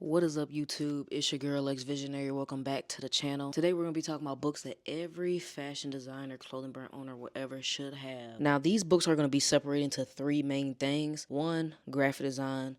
What is up, YouTube? It's your girl LexVisionary. Welcome back to the channel. Today we're going to be talking about books that every fashion designer, clothing brand owner, whatever should have. Now, these books are going to be separated into three main things. One, graphic design.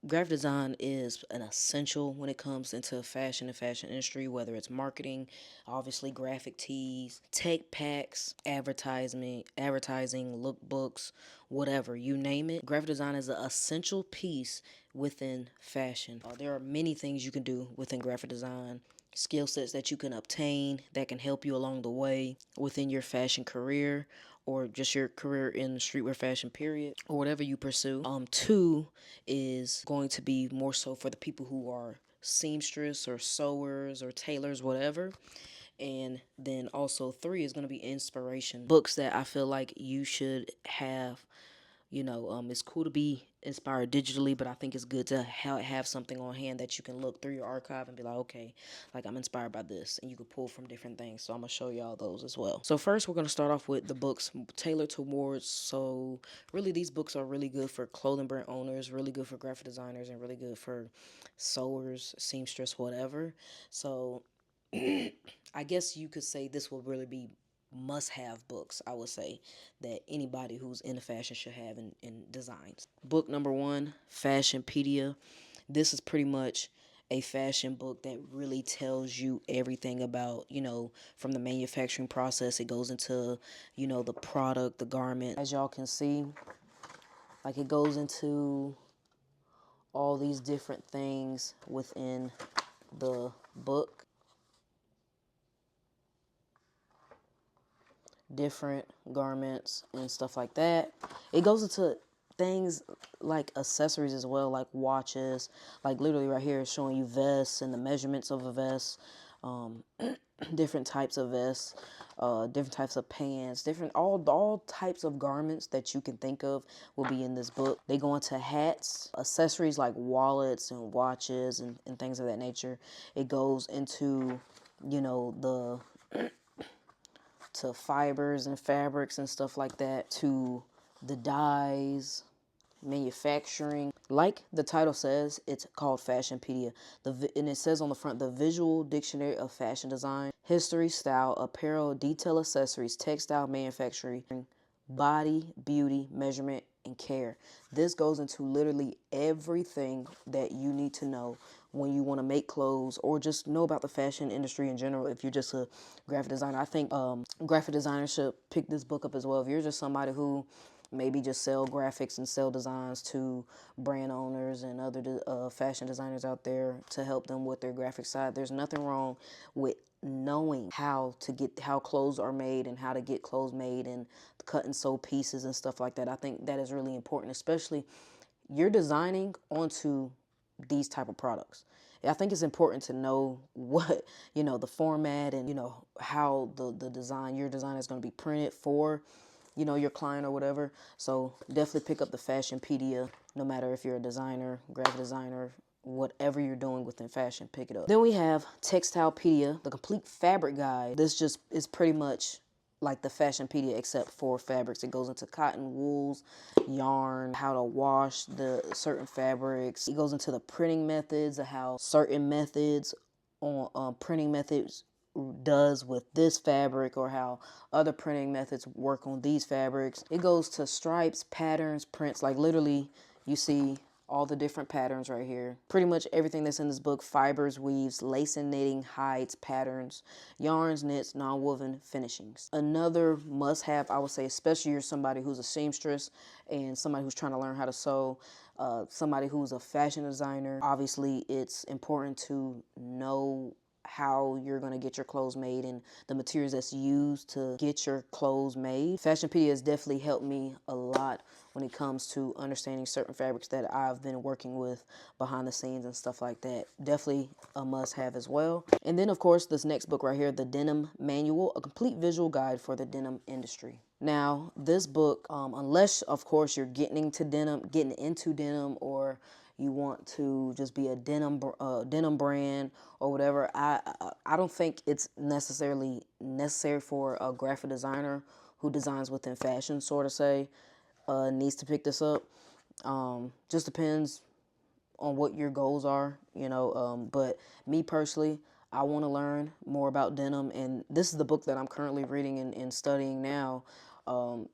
Graphic design is an essential when it comes into fashion and fashion industry, whether it's marketing, obviously graphic tees, tech packs, advertising, lookbooks, whatever, you name it. Graphic design is an essential piece within fashion. There are many things you can do within graphic design, skill sets that you can obtain that can help you along the way within your fashion career or just your career in streetwear fashion period or whatever you pursue. Two is going to be more so for the people who are seamstress or sewers or tailors, whatever. And then also three is going to be inspiration. Books that I feel like you should have. It's cool to be inspired digitally, but I think it's good to have something on hand that you can look through your archive and be like, okay, like I'm inspired by this, and you can pull from different things. So I'm gonna show y'all those as well. So first, we're gonna start off with the books tailored towards. So really, these books are really good for clothing brand owners, really good for graphic designers, and really good for sewers, seamstress, whatever. So I guess you could say this will really be must-have books, I would say, that anybody who's into fashion should have in designs. Book number one, Fashionpedia. This is pretty much a fashion book that really tells you everything about, from the manufacturing process. It goes into, the product, the garment. As y'all can see, like it goes into all these different things within the book. Different garments and stuff like that. It goes into things like accessories as well, like watches, like literally right here is showing you vests and the measurements of a vest, different types of vests, different types of pants, different all types of garments that you can think of will be in this book. They go into hats, accessories like wallets and watches and things of that nature. It goes into, the to fibers and fabrics and stuff like that, to the dyes, manufacturing. Like the title says, it's called Fashionpedia. And it says on the front, the visual dictionary of fashion design, history, style, apparel, detail, accessories, textile, manufacturing, body, beauty, measurement, and care. This goes into literally everything that you need to know when you want to make clothes or just know about the fashion industry in general. If you're just a graphic designer, I think graphic designers should pick this book up as well. If you're just somebody who maybe just sell graphics and sell designs to brand owners and other fashion designers out there to help them with their graphic side, there's nothing wrong with knowing how clothes are made and how to get clothes made and cut and sew pieces and stuff like that. I think that is really important, especially you're designing onto these type of products. I think it's important to know what, the format and, how the design, your design is going to be printed for, your client or whatever. So definitely pick up the Fashionpedia, no matter if you're a designer, graphic designer, whatever you're doing within fashion, pick it up. Then we have Textilepedia, the complete fabric guide. This just is pretty much like the Fashionpedia except for fabrics. It goes into cotton, wools, yarn, how to wash the certain fabrics. It goes into the printing methods of how certain methods on printing methods does with this fabric or how other printing methods work on these fabrics. It goes to stripes, patterns, prints, like literally you see all the different patterns right here. Pretty much everything that's in this book: fibers, weaves, lace and knitting, hides, patterns, yarns, knits, non-woven finishings. Another must-have, I would say, especially you're somebody who's a seamstress and somebody who's trying to learn how to sew, somebody who's a fashion designer. Obviously, it's important to know how you're going to get your clothes made and the materials that's used to get your clothes made. Fashionpedia has definitely helped me a lot when it comes to understanding certain fabrics that I've been working with behind the scenes and stuff like that. Definitely a must-have as well. And then, of course, this next book right here, The Denim Manual, a complete visual guide for the denim industry. Now, this book, unless, of course, you're getting into denim, or you want to just be a denim brand or whatever, I don't think it's necessary for a graphic designer who designs within fashion, sort of say, needs to pick this up. Just depends what your goals are, you know. But me personally, I want to learn more about denim, and this is the book that I'm currently reading and studying now,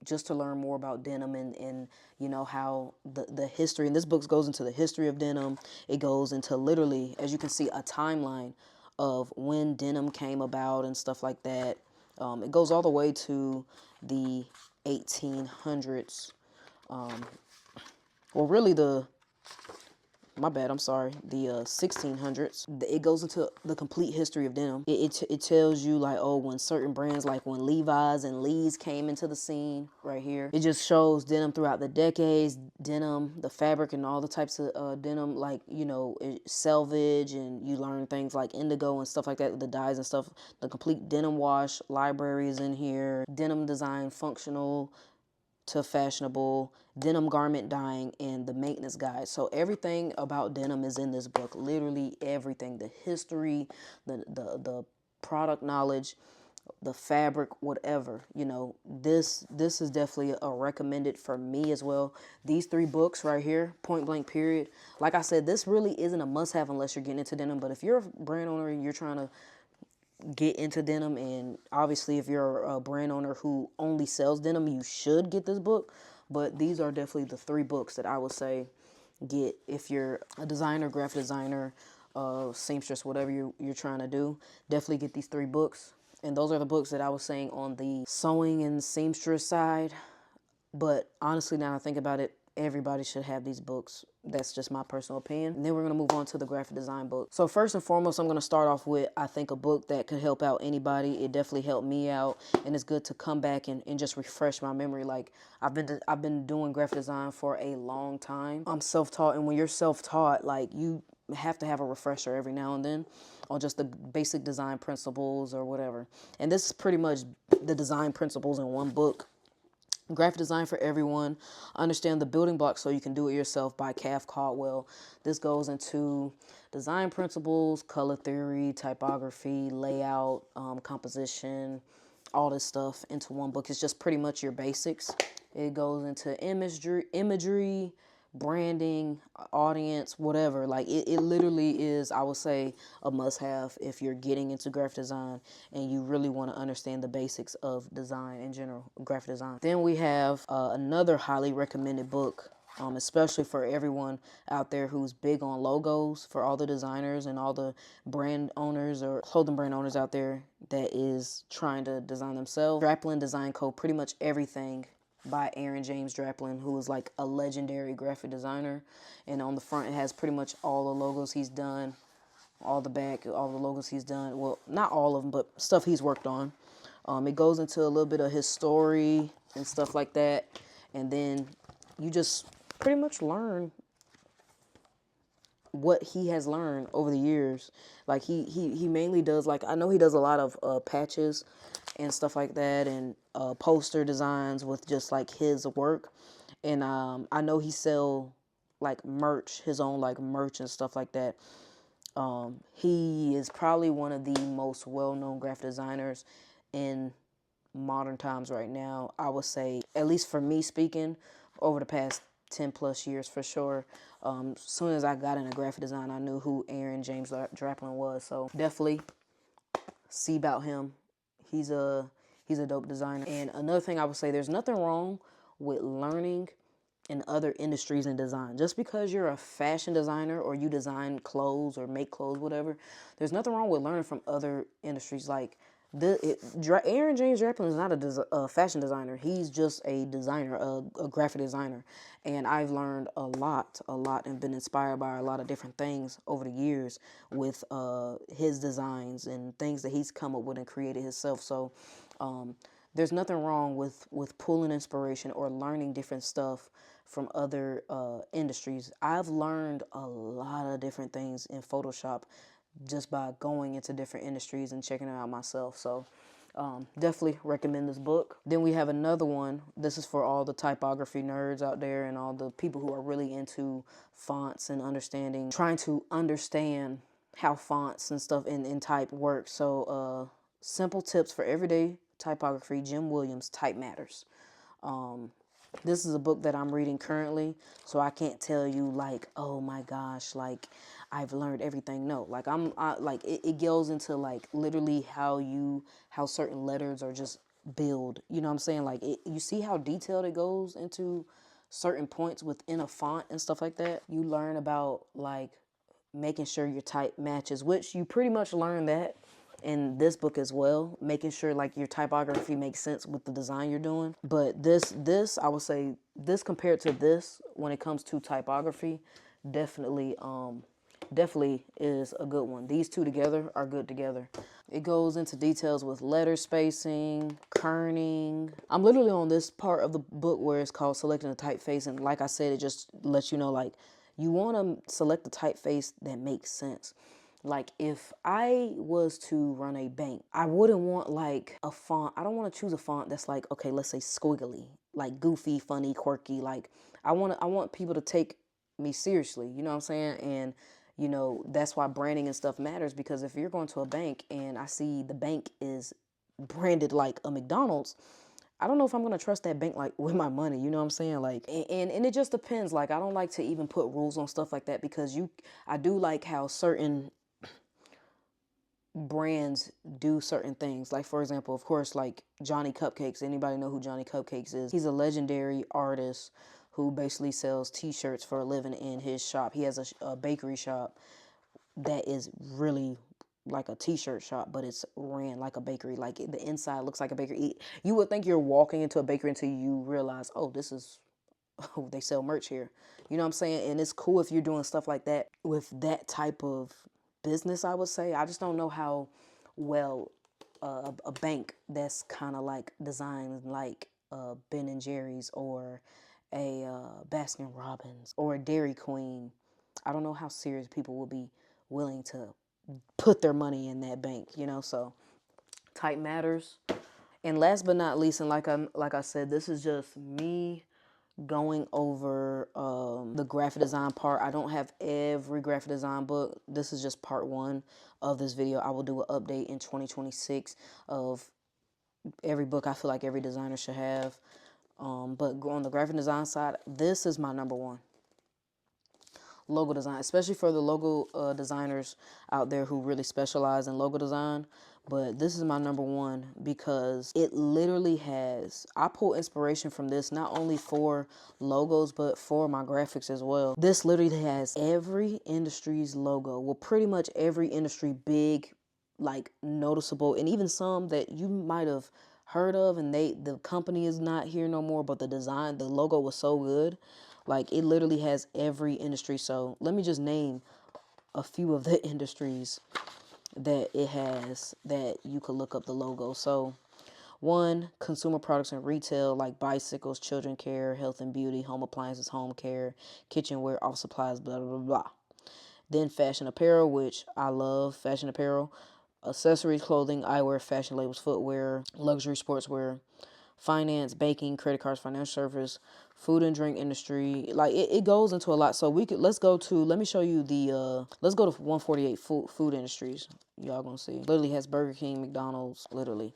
just to learn more about denim and you know, how the history. And this book goes into the history of denim. It goes into literally, as you can see, a timeline of when denim came about and stuff like that. It goes all the way to the 1800s. Well, really my bad, I'm sorry, the 1600s. It goes into the complete history of denim. It tells you, like, oh, when certain brands, like when Levi's and Lee's came into the scene right here. It just shows denim throughout the decades, denim, the fabric and all the types of denim, like, you know, selvage, and you learn things like indigo and stuff like that, the dyes and stuff. The complete denim wash library is in here. Denim design, functional to fashionable, denim garment dyeing, and the maintenance guide. So everything about denim is in this book. Literally everything. The history, the product knowledge, the fabric, whatever. You know, this is definitely a recommended for me as well. These 3 books right here, point blank period. Like I said, this really isn't a must-have unless you're getting into denim. But if you're a brand owner and you're trying to get into denim, and obviously if you're a brand owner who only sells denim, you should get this book. But these are definitely the 3 books that I would say get if you're a designer, graphic designer, seamstress, whatever you're trying to do. Definitely get these 3 books. And those are the books that I was saying on the sewing and seamstress side. But honestly, now I think about it, everybody should have these books. That's just my personal opinion. And then we're going to move on to the graphic design book. So first and foremost, I'm going to start off with, I think, a book that could help out anybody. It definitely helped me out, and it's good to come back and just refresh my memory. Like, I've been doing graphic design for a long time. I'm self-taught, and when you're self-taught, like, you have to have a refresher every now and then on just the basic design principles or whatever. And this is pretty much the design principles in one book. Graphic Design for Everyone. Understand the Building Blocks So You Can Do It Yourself by Calf Caldwell. This goes into design principles, color theory, typography, layout, composition, all this stuff into one book. It's just pretty much your basics. It goes into imagery, branding, audience, whatever. Like, it literally is, I would say, a must-have if you're getting into graphic design and you really want to understand the basics of design in general, graphic design. Then we have another highly recommended book, especially for everyone out there who's big on logos, for all the designers and all the brand owners or clothing brand owners out there that is trying to design themselves. Draplin Design Co. Pretty much everything by Aaron James Draplin, who is like a legendary graphic designer. And on the front, it has pretty much all the logos he's done, all the back, all the logos he's done. Well, not all of them, but stuff he's worked on. It goes into a little bit of his story and stuff like that. And then you just pretty much learn what he has learned over the years. Like, he mainly does, like, I know he does a lot of patches and stuff like that, and poster designs with just like his work. And I know he sell like merch, his own like merch and stuff like that. He is probably one of the most well-known graphic designers in modern times right now. I would say, at least for me speaking, over the past 10 plus years for sure. As soon as I got into graphic design, I knew who Aaron James Draplin was. So definitely see about him. He's a dope designer. And another thing I would say, there's nothing wrong with learning in other industries in design. Just because you're a fashion designer or you design clothes or make clothes, whatever, there's nothing wrong with learning from other industries. Like, Aaron James Draplin is not a fashion designer. He's just a designer, a graphic designer. And I've learned a lot, and been inspired by a lot of different things over the years with his designs and things that he's come up with and created himself. So there's nothing wrong with pulling inspiration or learning different stuff from other industries. I've learned a lot of different things in Photoshop just by going into different industries and checking it out myself. So definitely recommend this book. Then we have another one. This is for all the typography nerds out there and all the people who are really into fonts and trying to understand how fonts and stuff in type work. So Simple Tips for Everyday Typography, Jim Williams, Type Matters. This is a book that I'm reading currently, so I can't tell you like, oh my gosh, like I've learned everything. No, like like it goes into like literally how certain letters are just build. You know what I'm saying? Like you see how detailed it goes into certain points within a font and stuff like that. You learn about like making sure your type matches, which you pretty much learn that in this book as well, making sure like your typography makes sense with the design you're doing. But this I would say, this compared to this, when it comes to typography, definitely definitely is a good one. These two together are good together. It goes into details with letter spacing, kerning. I'm literally on this part of the book where it's called selecting a typeface, and like I said, it just lets you know like you want to select the typeface that makes sense. Like if I was to run a bank, I wouldn't want like a font. I don't want to choose a font that's like, okay, let's say squiggly, like goofy, funny, quirky. Like I want people to take me seriously. You know what I'm saying? And you know, that's why branding and stuff matters, because if you're going to a bank and I see the bank is branded like a McDonald's, I don't know if I'm going to trust that bank like with my money, you know what I'm saying? Like, and it just depends. Like, I don't like to even put rules on stuff like that, because I do like how certain brands do certain things. Like, for example, of course, like Johnny Cupcakes. Anybody know who Johnny Cupcakes is? He's a legendary artist who basically sells t-shirts for a living in his shop. He has a bakery shop that is really like a t-shirt shop, but it's ran like a bakery. Like the inside looks like a bakery. You would think you're walking into a bakery until you realize, oh, this is, oh, they sell merch here. You know what I'm saying? And it's cool if you're doing stuff like that with that type of business, I would say. I just don't know how well a bank that's kind of like designed like Ben and Jerry's or a Baskin Robbins or a Dairy Queen. I don't know how serious people will be willing to put their money in that bank, you know. So type matters. And last but not least, and like I said, this is just me going over the graphic design part. I don't have every graphic design book. This is just part one of this video. I will do an update in 2026 of every book I feel like every designer should have. But on the graphic design side, this is my number one. Logo design, especially for the logo designers out there who really specialize in logo design. But this is my number one because it literally has, I pull inspiration from this not only for logos, but for my graphics as well. This literally has every industry's logo. Well, pretty much every industry, big, like noticeable, and even some that you might have heard of and the company is not here no more, but the design, the logo was so good. Like it literally has every industry. So let me just name a few of the industries that it has that you could look up the logo. So one, consumer products and retail, like bicycles, children care, health and beauty, home appliances, home care, kitchenware, office supplies, blah, blah, blah, blah. Then fashion apparel, which I love fashion apparel, accessories, clothing, eyewear, fashion labels, footwear, luxury sportswear, finance, banking, credit cards, financial service, food and drink industry. Like it goes into a lot. So let me show you let's go to 148 food industries. Y'all gonna see. Literally has Burger King, McDonald's, literally.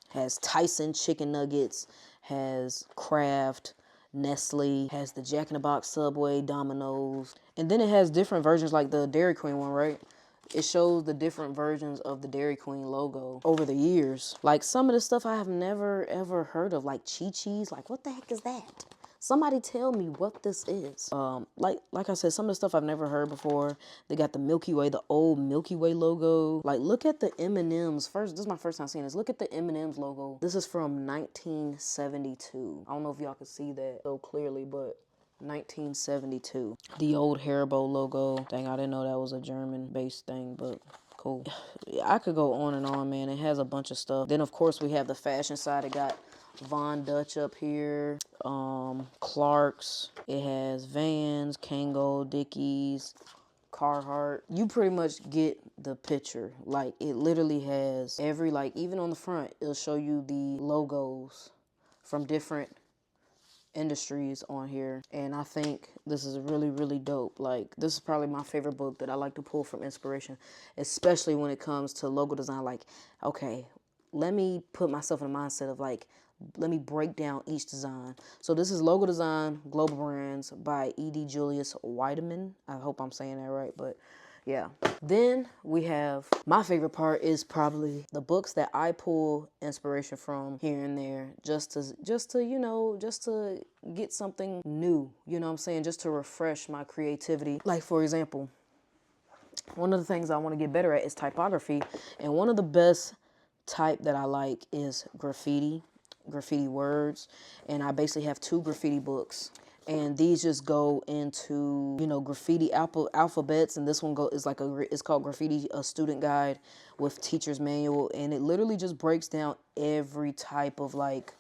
Has Tyson chicken nuggets, has Kraft, Nestle, has the Jack in the Box, Subway, Domino's. And then it has different versions like the Dairy Queen one, right? It shows the different versions of the Dairy Queen logo over the years. Like some of the stuff I have never ever heard of, like Chi-Chi's. Like what the heck is that? Somebody tell me what this is. Like I said, some of the stuff I've never heard before. They got the Milky Way, the old Milky Way logo. Like look at the M&Ms. This is my first time seeing this. Look at the M&Ms logo. This is from 1972. I don't know if y'all can see that so clearly, but 1972. The old Haribo logo. Dang, I didn't know that was a German-based thing, but cool. I could go on and on, man. It has a bunch of stuff. Then, of course, we have the fashion side. It got Von Dutch up here. Clark's. It has Vans, Kangol, Dickies, Carhartt. You pretty much get the picture. Like, it literally has every, like, even on the front, it'll show you the logos from different industries on here, and I think this is really, really dope. Like this is probably my favorite book that I like to pull from inspiration, especially when it comes to logo design. Like, okay, let me put myself in the mindset of like, let me break down each design. So this is Logo Design Global Brands by E.D. Julius Weideman. I hope I'm saying that right, but yeah. Then we have, my favorite part is probably the books that I pull inspiration from here and there, just to you know, just to get something new, you know what I'm saying, just to refresh my creativity. Like, for example, one of the things I want to get better at is typography, and one of the best type that I like is graffiti words, and I basically have 2 graffiti books, and these just go into, you know, graffiti alphabets, and this one is like it's called Graffiti, a Student Guide with Teacher's Manual, and it literally just breaks down every type of like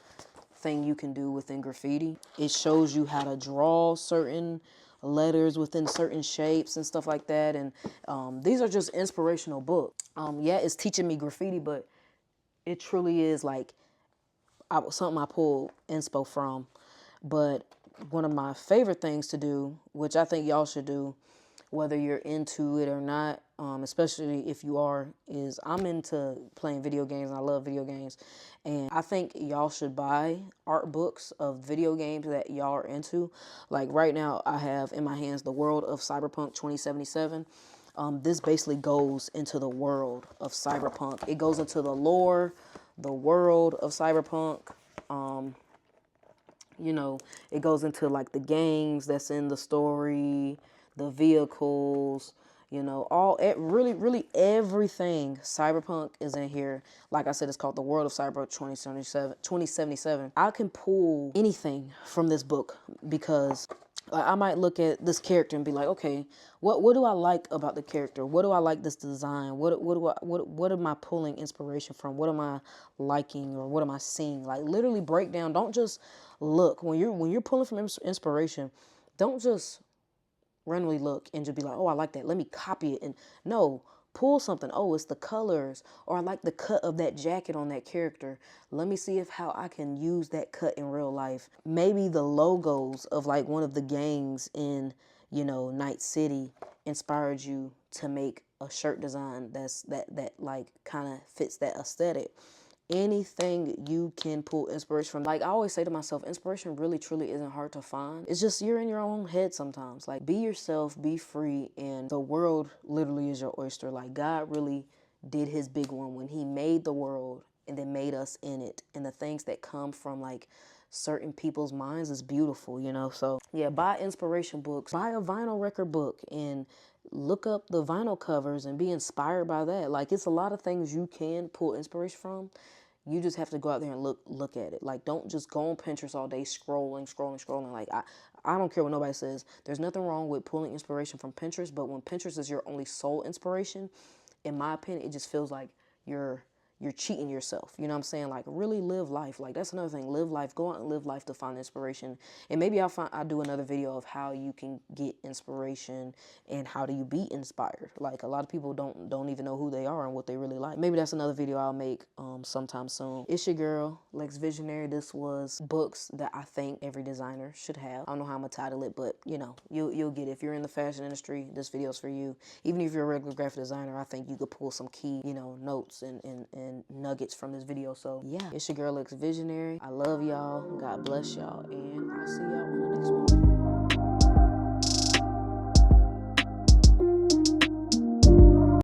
thing you can do within graffiti. It shows you how to draw certain letters within certain shapes and stuff like that, and these are just inspirational books. Yeah, it's teaching me graffiti, but it truly is like something I pulled inspo from. But one of my favorite things to do, which I think y'all should do, whether you're into it or not, especially if you are, is I'm into playing video games, and I love video games. And I think y'all should buy art books of video games that y'all are into. Like right now, I have in my hands The World of Cyberpunk 2077. This basically goes into the world of Cyberpunk. It goes into the lore, the world of Cyberpunk. You know, it goes into like the gangs that's in the story, the vehicles, you know, really everything Cyberpunk is in here. Like I said, it's called The World of Cyberpunk 2077. I can pull anything from this book because I might look at this character and be like, okay, what do I like about the character? What do I like this design? What am I pulling inspiration from? What am I liking, or what am I seeing? Like literally break down. Don't just look when you're pulling from inspiration. Don't just randomly look and just be like, oh, I like that, let me copy it. And no, pull something. Oh, it's the colors, or I like the cut of that jacket on that character. Let me see how I can use that cut in real life. Maybe the logos of like one of the gangs in, you know, Night City inspired you to make a shirt design that like kind of fits that aesthetic. Anything you can pull inspiration from. Like I always say to myself, inspiration really truly isn't hard to find. It's just you're in your own head sometimes. Like be yourself, be free, and the world literally is your oyster. Like God really did his big one when he made the world and then made us in it. And the things that come from like certain people's minds is beautiful, you know? So yeah, buy inspiration books, buy a vinyl record book, and look up the vinyl covers and be inspired by that. Like it's a lot of things you can pull inspiration from. You just have to go out there and look at it. Like don't just go on Pinterest all day scrolling. Like I don't care what nobody says. There's nothing wrong with pulling inspiration from Pinterest, but when Pinterest is your only sole inspiration, in my opinion, it just feels like you're cheating yourself. You know what I'm saying? Like really live life. Like that's another thing. Live life. Go out and live life to find inspiration. And maybe I'll do another video of how you can get inspiration and how do you be inspired. Like a lot of people don't even know who they are and what they really like. Maybe that's another video I'll make sometime soon. It's your girl, LexVisionary. This was books that I think every designer should have. I don't know how I'm gonna title it, but you know, you'll get it. If you're in the fashion industry, this video's for you. Even if you're a regular graphic designer, I think you could pull some key, you know, notes and nuggets from this video. So yeah, it's your girl LexVisionary. I love y'all. God bless y'all, and I'll see y'all on the next one.